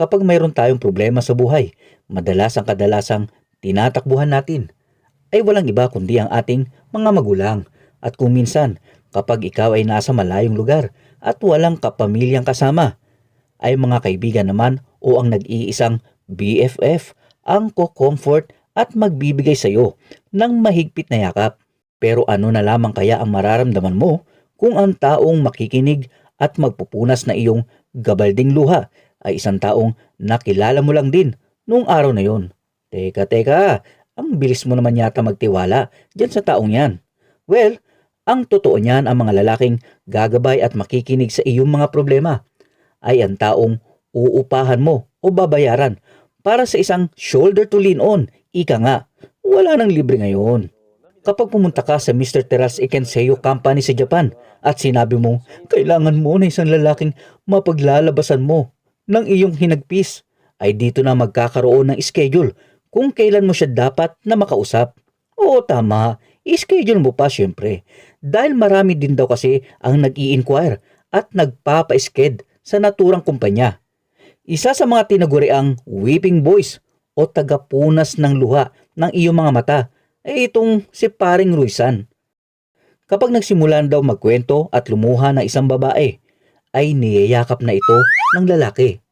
Kapag mayroon tayong problema sa buhay, madalas ang kadalasang tinatakbuhan natin ay walang iba kundi ang ating mga magulang. At kung minsan, kapag ikaw ay nasa malayong lugar at walang kapamilyang kasama, ay mga kaibigan naman o ang nag-iisang BFF ang ko-comfort at magbibigay sa iyo ng mahigpit na yakap. Pero ano na lamang kaya ang mararamdaman mo kung ang taong makikinig at magpupunas na iyong gabalding luha ay isang taong nakilala mo lang din noong araw na yon? Teka, teka, ang bilis mo naman yata magtiwala dyan sa taong yan. Well, ang totoo niyan ang mga lalaking gagabay at makikinig sa iyong mga problema ay ang taong uupahan mo o babayaran para sa isang shoulder to lean on. Ika nga, wala nang libre ngayon. Kapag pumunta ka sa Mr. Teras Ikenseo Company sa Japan at sinabi mo, kailangan mo na isang lalaking mapaglalabasan mo ng iyong hinagpis, ay dito na magkakaroon ng schedule kung kailan mo siya dapat na makausap. Oo, tama, i-schedule mo pa syempre. Dahil marami din daw kasi ang nag-i-inquire at nagpapa-sked sa naturang kumpanya. Isa sa mga tinaguriang weeping boys o tagapunas ng luha ng iyong mga mata ay itong si Paring Ruisan. Kapag nagsimulan daw magkwento at lumuha ng isang babae, ay niyayakap na ito ng lalaki.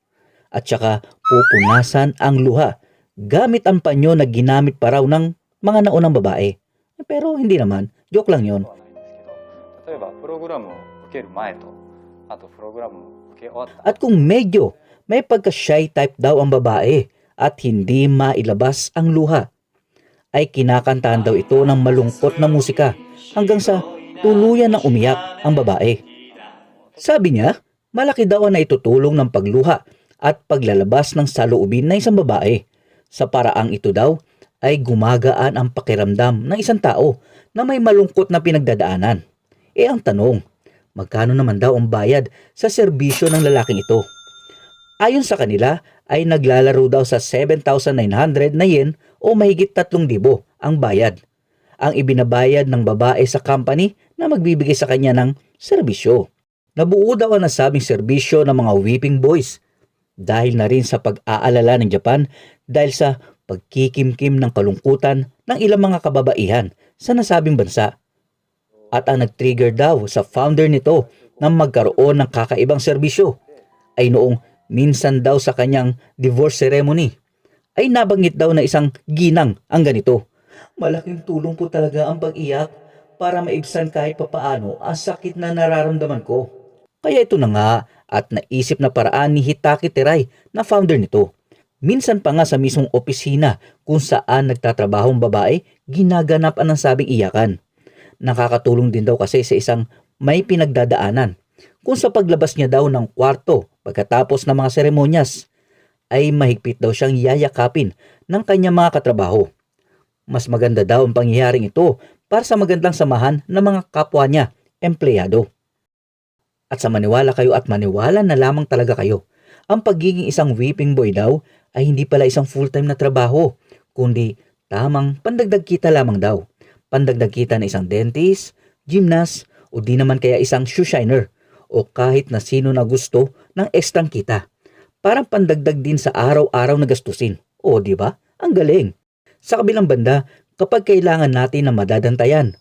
At saka pupunasan ang luha gamit ang panyo na ginamit pa raw ng mga naunang babae. Pero hindi naman, joke lang yon. 例えばプログラムを受ける前とあとプログラムを受け終わった At kung medyo may pagka-shy type daw ang babae at hindi mailabas ang luha, ay kinakantahan daw ito ng malungkot na musika hanggang sa tuluyan na umiyak ang babae. Sabi niya, malaki daw ang naitutulong ng pagluha at paglalabas ng saloobin ng isang babae. Sa paraang ito daw ay gumagaan ang pakiramdam ng isang tao na may malungkot na pinagdadaanan. Ang tanong, magkano naman daw ang bayad sa serbisyo ng lalaking ito? Ayon sa kanila ay naglalaro daw sa 7,900 na yen o mahigit 3,000 ang bayad. Ang ibinabayad ng babae sa company na magbibigay sa kanya ng serbisyo. Nabuo daw ang nasabing serbisyo ng mga weeping boys dahil na rin sa pag-aalala ng Japan dahil sa pagkikimkim ng kalungkutan ng ilang mga kababaihan sa nasabing bansa. At ang nag-trigger daw sa founder nito na magkaroon ng kakaibang serbisyo ay noong minsan daw sa kanyang divorce ceremony ay nabanggit daw na isang ginang ang ganito. Malaking tulong po talaga ang pag-iyak para maibsan kahit papaano ang sakit na nararamdaman ko. Kaya ito na nga at naisip na paraan ni Hitaki Terai na founder nito. Minsan pa nga sa mismong opisina kung saan nagtatrabaho ang babae, ginaganap ang sabing iyakan. Nakakatulong din daw kasi sa isang may pinagdadaanan kung sa paglabas niya daw ng kwarto pagkatapos ng mga seremonyas ay mahigpit daw siyang yayakapin ng kanyang mga katrabaho. Mas maganda daw ang pangyayaring ito para sa magandang samahan ng mga kapwa niya, empleyado. At sa maniwala kayo at maniwala na lamang talaga kayo, ang pagiging isang weeping boy daw ay hindi pala isang full-time na trabaho, kundi tamang pandagdag kita lamang daw. Pandagdag kita na isang dentist, gymnast, o di naman kaya isang shoe shiner, o kahit na sino na gusto ng ekstrang kita. Parang pandagdag din sa araw-araw na gastusin. O di ba? Ang galing. Sa kabilang banda, kapag kailangan natin na madadantayan,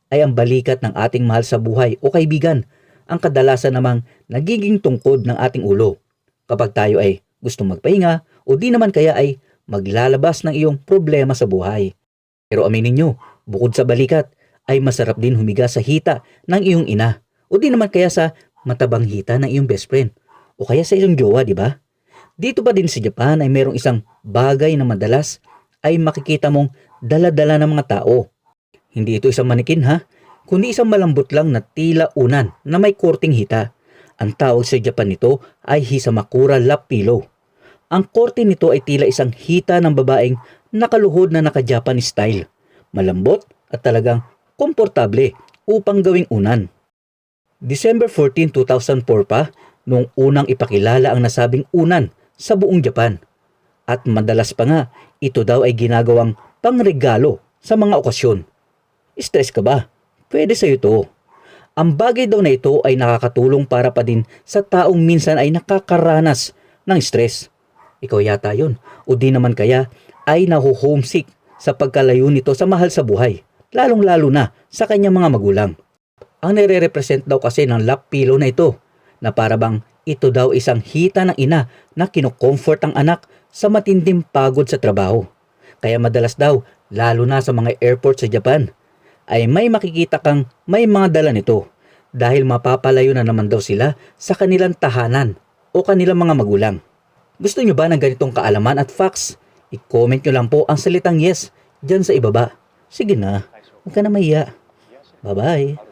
ay ang balikat ng ating mahal sa buhay o kaibigan, ang kadalasan namang nagiging tungkod ng ating ulo. Kapag tayo ay gusto magpahinga o di naman kaya ay maglalabas ng iyong problema sa buhay. Pero aminin nyo, bukod sa balikat, ay masarap din humiga sa hita ng iyong ina o di naman kaya sa matabang hita ng iyong best friend o kaya sa iyong jowa, di ba? Dito pa din sa Japan ay merong isang bagay na madalas ay makikita mong dala-dala ng mga tao. Hindi ito isang manikin ha, kundi isang malambot lang na tila unan na may korting hita. Ang tawag sa Japan nito ay Hisamakura Lap Pillow. Ang korte nito ay tila isang hita ng babaeng nakaluhod na naka-Japanese style. Malambot at talagang komportable upang gawing unan. December 14, 2004 pa noong unang ipakilala ang nasabing unan sa buong Japan. At madalas pa nga, ito daw ay ginagawang pangregalo sa mga okasyon. Stress ka ba? Pwede sa'yo ito. Ang bagay daw na ito ay nakakatulong para pa din sa taong minsan ay nakakaranas ng stress. Ikaw yata yun. O di naman kaya ay naho-homesick sa pagkalayo nito sa mahal sa buhay, lalong-lalo na sa kanyang mga magulang. Ang nire-represent daw kasi ng lap pillow na ito, na para bang ito daw isang hita ng ina na kinocomfort ang anak sa matinding pagod sa trabaho. Kaya madalas daw, lalo na sa mga airport sa Japan, ay may makikita kang may mga dala nito dahil mapapalayo na naman daw sila sa kanilang tahanan o kanilang mga magulang. Gusto nyo ba ng ganitong kaalaman at facts? I-comment nyo lang po ang salitang yes dyan sa ibaba. Sige na, huwag ka na mahiya. Bye-bye.